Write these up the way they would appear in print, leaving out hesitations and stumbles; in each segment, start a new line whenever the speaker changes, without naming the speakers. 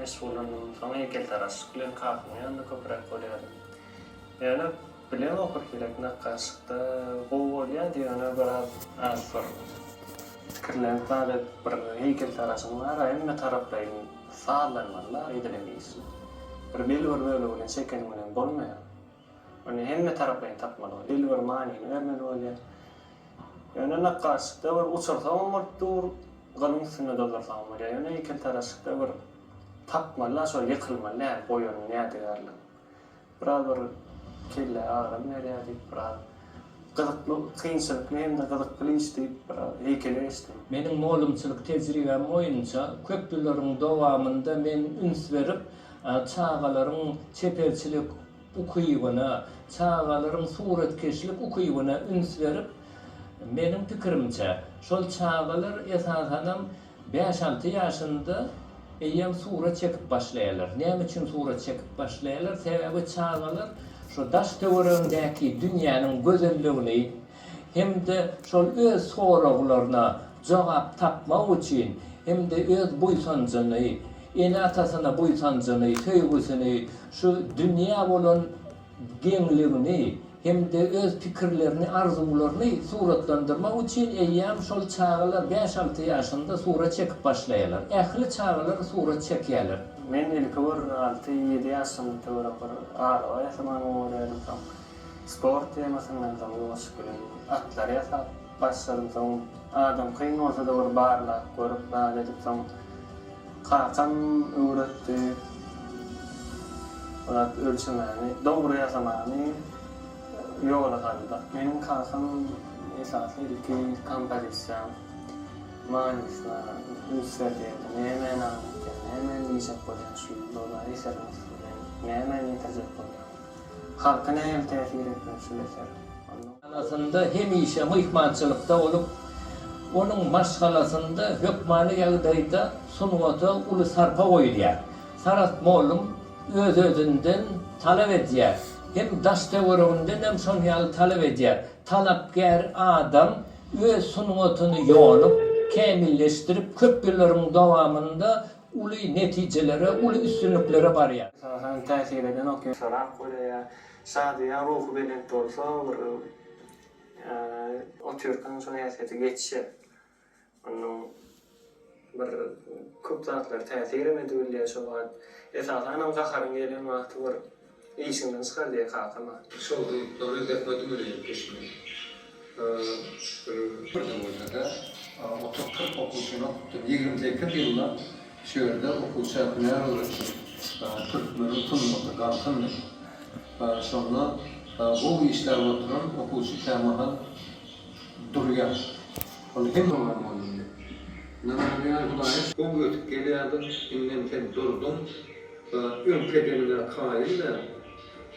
meşgulandım. Sonra heykel taraşyk bilen kakmy ýa-da köprek bolýardy. Ýani bilen okur gerek nakkaşykda gowy bolýar diýene biraz az bir pikirlenip bir heykel taraşyny var, emme tarapdaýyn sağlanmalar edilemeýis. Bir beli bilen çeken bilen bolmaýar. Onu hemme tarapdaýyn tapmaly, beli bir manyny vermeli bolýar. Ýani nakkaşykda bir uçursa umurtdur, galyn üstüne doldursa bolýar. Ýani heykel taraşykda bir tapmalar, şol ýykylmalar, boýuny nädeýärler. Biraz bir kelle ağrım nerede biraz gıdıklı kıyınçılık hem de gıdıklı isteyip heykeli isteyip.
Benim oğlumçılık tecrübem oyunca köprülerin devamında men üns verip çağaların çeperçilik ukuyubuna, çağaların suretkeşilik ukuyubuna üns verip benim pikirimce şol çağalar esasen 5-6 yaşında eýem suret çekip başlaýarlar. Näme üçin suret çekip başlaýarlar? Sebäbi çağalar şu daş töweregindäki dünýäniň gözelligini hem-de şol öz soraglaryna jogap tapmak üçin hem-de öz buýsanjyny, ene atasyna buýsanjyny, töýgüsini, şu dünýä bolan geňligini hem-de öz pikirlerini, arzularyny suratlandyrmak üçin eýem şol çağlar 5-6 ýaşynda suret çekip başlaýarlar. Ähli çağlar suret çekýärler.
Men ilk 6-7 ýaşymda töwerek ağrı ýasaman bolýardy. Sport ýemesinden soň bolşuklyň atlar ýasap başladym. Soň adam kyn bolsa da bir barlak görüp näde edip soň kaçan öwretdi. Olat ölçümeni, dogry ýasamany ýola saldy. Meniň kakam esasy ilki kompozisiýa manisna üstlerdi. Hemen ýyjak bolýan şu dolar esermesinde. Hemen ýetirjek bolýan. Halkyna hem täsir etmek şu eser.
Anasında hemişe mıhmançılıkta olup onun maşgalasında hökmany ýagdaýda sunwata uly sarpa goýulýar. Saratma olum öz-özünden talep edýär. Hem daş töwereginden hem şol ýaly talep edýär. Talapkär adam öz sunwatyny ýolup, kemilleşdirip köp ýyllariň dowamında uly netijelere, uly üstünliklere barýar.
Sen täsir eden okşarak bolýar. Şadiýa ruhy bilen bolsa, o türkün şonu ýaşaty geçişi. Onun bir köp zatlar täsir edilýär şo wagt. Esasen o gaharyň gelen wagty bir işinden çykar diýe kakama.
Şol döwri defnedim öyle geçmek. Bir zamanda 30-40 okuwçyny okutdum. 22 ýylda şu ýerde okuwçy ýapynar bolýar. Türkmeni tunmadı, gartındı. Sonra bu işler oturan okuwçy Kemahan durýar. Onu hem olan bolýar. Näme bulayş? Bu ötüp gelýärdi, innemken durdum. Ülkelerine kailde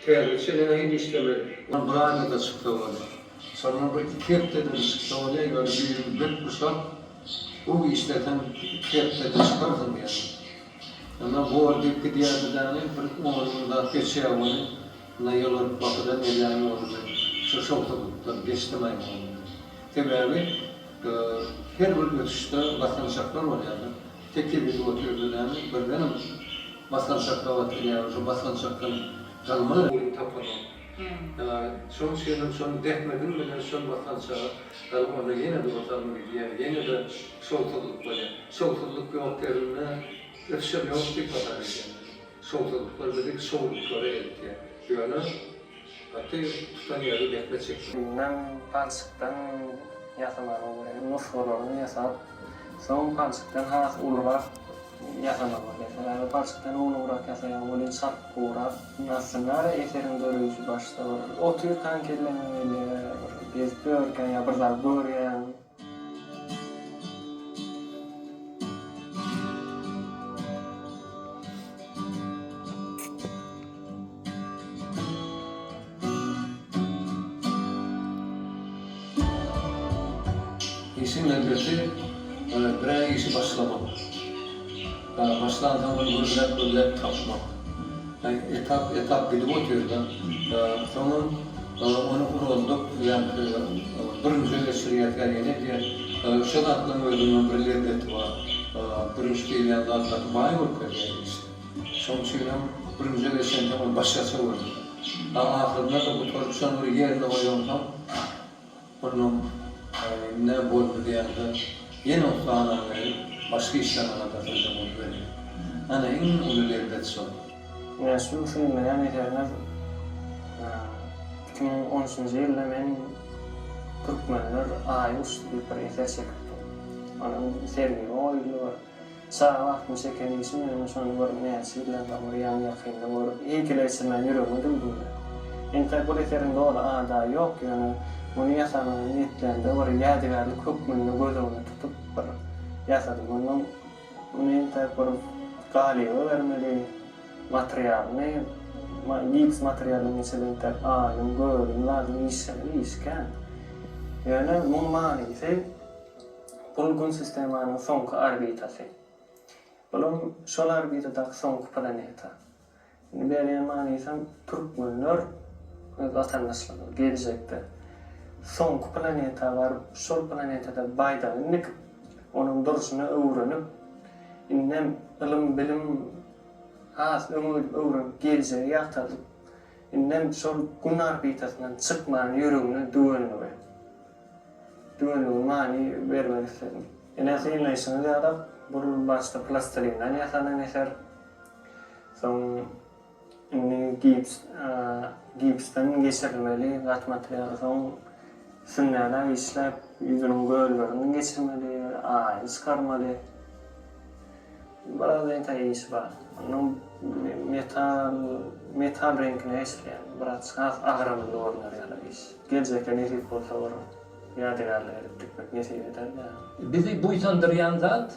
tercihine hiç işlemedi. Bray'da da çıktı oldu. Sonra bu iki haftadan çıktı oldu. Yani bir kuşak bu işlerden iki haftada çıkardım yani. Ama bu oradaki diğerlerden bir onunda geçiyor onu. Ne yollar bakıda ne yani oldu. Şu şokta geçtim aynı oldu. Tabii her bir ötüşte vatandaşlar var yani. Tek bir oturuyordu yani. Bir benim vatandaşlar var yani. Şu vatandaşlar kalmalı. Şonu şeyden şonu defmedim bile şonu vatandaşlar kalmalı. Yine de vatandaşlar yani. Yine de şoktalık var yani. Şoktalık yok yerine ötüşem yok bir vatandaşlar yani. Şoktalıklar dedik şoktalıklara etti yani. Böyle hatta tutan yeri defme çekti.
Binden palçıktan yasaman oluyor. Nusforlarını yasap. Son palçıktan has ulurak yasaman oluyor. Palçıktan ulurak yasayan oluyor. Sap uğrak. Aslında eserin dörüyüşü başta var. Otuyu tankerlemeli. Biz börken ya bir zar börgen.
İşin elbette bir işi başlamak. Başlanan zaman böyle tapmak. Yani etap gidip oturuyor. Sonra onu kurulduk. Yani birinci geçiriyetler yine diye şadatlan öldüğünün bir lezzeti var. Birinci gelen zatlar bayi ülkeler işte. Şoň üçin birinji geçen zaman başgaça boldy. Ahyrynda da bu torpşan bir ýerine goýansam, onun ne boldy diýende, ýene oňsana başga işlerine da sözüm boldy. Ana en ululerde şol.
Yani şu filmde yani eterler 2013 yılda men Türkmenler ayus bir eser çekti. Onun sergi oylu var. Sağ vaktin çeken ismi yani sonra var neyse lan Mariyan yakında var. İyi ki leşmen yürümedim bunu. Ente bu eserin doğru da yok yani. Bunu yasanın niyetlerinde var yadigarlı Türkmenli gözünü tutup var. Yasadı bunu ente kurup galiba vermeli materialini gips materialini mesela ayın gördüm lazım işken yani bu manisi bulgun sistemanın sonku arbitası bunun şol arbitadaki sonku planeta böyle manisam Türkmenler vatandaşlar gelecekte sonku planeta var şol planetada baydalanıp onun duruşunu öğrenip innem ilim bilim ömür geleceği yaktadık. İnnem şol gün arbitasından çıkmanın yürüğünü düğünlüğü mani vermek istedim. Yine işini de adam bu başta plastilinden yasanan eser. Son gipsten geçirilmeli, kat materyali son sünneler işlep yüzünün göllerini geçirmeli, ayı çıkarmalı. Biraz entay iş var. Onun metal renkine işleyen, biraz ağramlı oynar yani iş. Gelecekte nesip olsa var, yadigarlı edip dikmek nesip eder ya.
Bizi buýsandyran zat,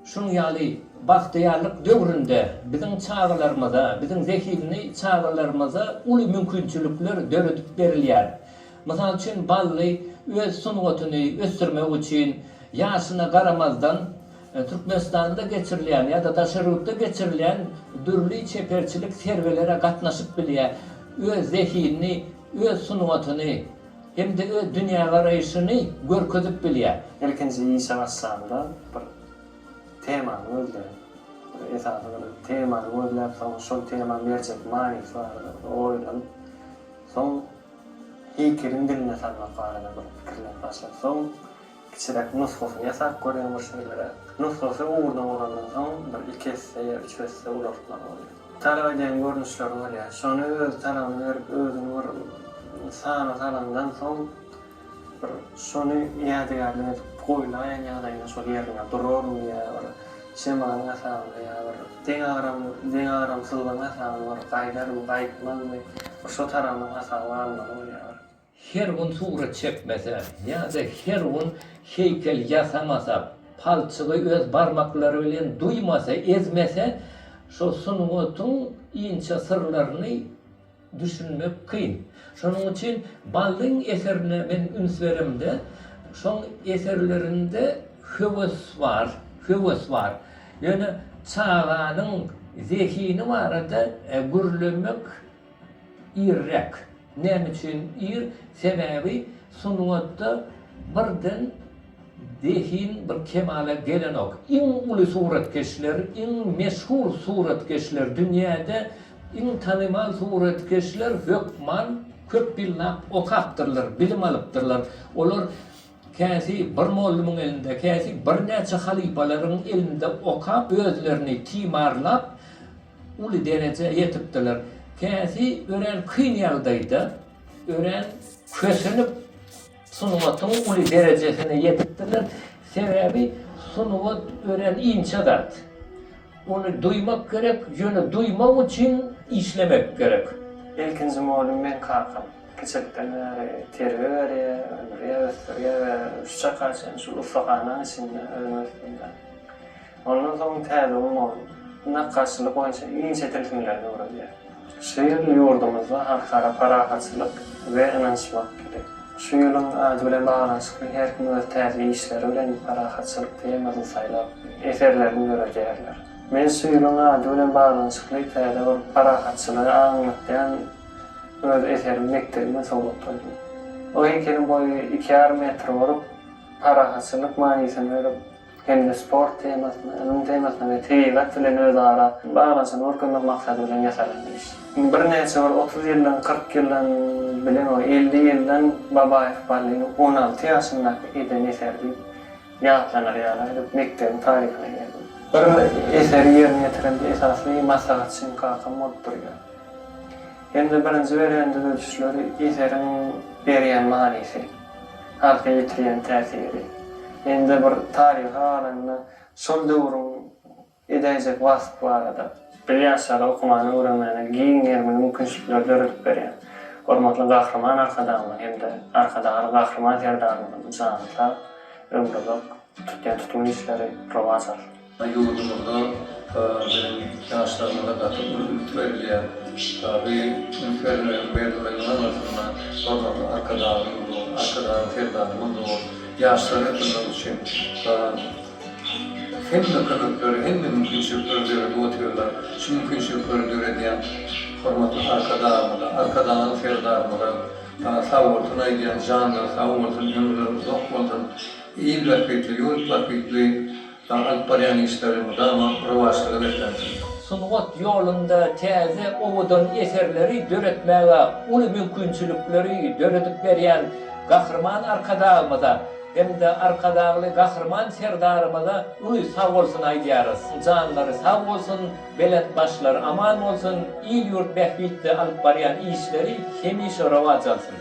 şun ýaly bagtýarlyk döwründe bizim çağlarymyza, bizim zehirli çağlarymyza uly mümkinçilikler döredip berilýär. Mysal üçin bally öz sunuwatyny ösdürmek üçin ýaşyna garamazdan Türkmenistan'da geçirilen ya da Daşarık'ta geçirilen dürlü çeperçilik servelere katnaşıp bilye, öz zehinini, öz sunuvatını, hem de öz dünya arayışını görkezip bilye.
İlkinci iyi savaşlarında bir temanı öldü. Esasında temanı öldüler, sonra şol temanı gerçek manisi var, oylanıp, son heykelin diline salmak var bir fikirler başlar. Son kişilik nuskosunu yasak görüyor bu şeylere. Nuskosu uğurdan olandan sonra bir iki esse ya üç esse uğurtlar oluyor. Talep eden görünüşler oluyor. Sonra öz talabını verip özünü var sağına salandan sonra şonu yadigarlı edip koylayan yadayına şol yerine durur mu ya var. Şemanın asağında ya var. Den ağramsızlığın asağında var. Kaylar mı kayıtmaz mı? Şu tarafının asağı var mı oluyor.
Her gün suret çekmese, ya da her gün heykel yasamasa, palçığı öz barmakları bilen duymasa, ezmese, şu sunuvatın ince sırlarını düşünmek kıyın. Şunun için Ballyň eserine ben üns verimde, şun eserlerinde höwes var. Yani çağanın zehini var da gürlemek irrek. Näme üçin ir sebebi sunuwatda birden dehin bir kemale gelen ok. Iň uly suratkeşler, iň meşhur suratkeşler dünýäde iň tanymal suratkeşler Hökman Köpbilnap okapdyrlar, bilim alypdyrlar. Olar käsi bir mollumyň elinde, käsi bir näçe halipalaryň elinde okap özlerini timarlap uly derece ýetipdiler. Käsi ören kyn ýagdaýda, ören kösenip sunuwatyň uly derejesine ýetipdiler. Sebebi sunuwat ören inçe dat. Onu duymak gerek, ýöne duymak üçin işlemek gerek.
İlkinci mollum ben kakam. Küçükden terör, ömrüye, üstçe karşıyım şu ufakağının içinde ölmesinden. Ondan sonra täze olmalı. Buna karşılık boyunca ince telkinlerine uğradı. Şehirli yurdumuzda halkara parahatçılık ve inançmak gerek. Şu yılın adı bilen bağlanışıklı her gün öz täze işleri bilen parahatçılık diyemezin saylap eserlerini göreceğirler. Men şu yılın adı bilen bağlanışıklı täze bir parahatçılığı anlatyan öz eserim mektebime soğuttuydum. O heykelin boyu 2,5 metre olup parahatçılık manisini verip hem de sport temasına, onun temasına ve teýgat bilen özara baglanşyny örgünmek maksady bilen ýasalandy iş. Bir näçe 30 ýyldan, 40 ýyldan bilen o 50 ýyldan Babaýew barlygyny 16 ýaşyndaky eden eserdi ýatlanar ýalar mektebin taryhyna geldi. Bir eseri ýerine ýetirildi esasly maslahatçyň kaka modurýar. Hem de birinji berýän ölçüşleri eserin berýän manysy, halka ýetirýän täsiri. Hem de bir tarih alanyna şol döwrüň edäjek wasp barada bir ýaşara okumany öwrenmäne giňer mümkinçilikler döredip berýän. Hormatly gahryman arkadaşlar hem de arkadaşlar gahryman ýerdarlygyny jansa ömrülük tutýan işleri rowajar.
Yolumuzda benim yaşlarımda katıp ürünlük verilýär. Tabi verilen anlatımına orada arkadan ferdarımın o yaşları tırnak için hem de kanıtları hem de mümkünçülükleri öğretiyorlar. Şu mümkünçülükleri öğretiyen formatlı arkadan ferdarımda savurtuna giden canlı, savurtun ömrü, zokmatın iyi vakitli, yol vakitli Alp baryan işlerimi dama rövaşlığı beklensin.
Sungat yolunda täze owadan eserleri döretmäge, uly mümkinçilikleri döredip berýän gahryman arkadaşymyza hem-de arkadaşly gahryman serdarymyza uly sag bolsun aýdýarys. Janlary sag bolsun, belet başlary aman bolsun, il ýurt bähbitde alyp barýan işleri hemişe rowaj alsyn.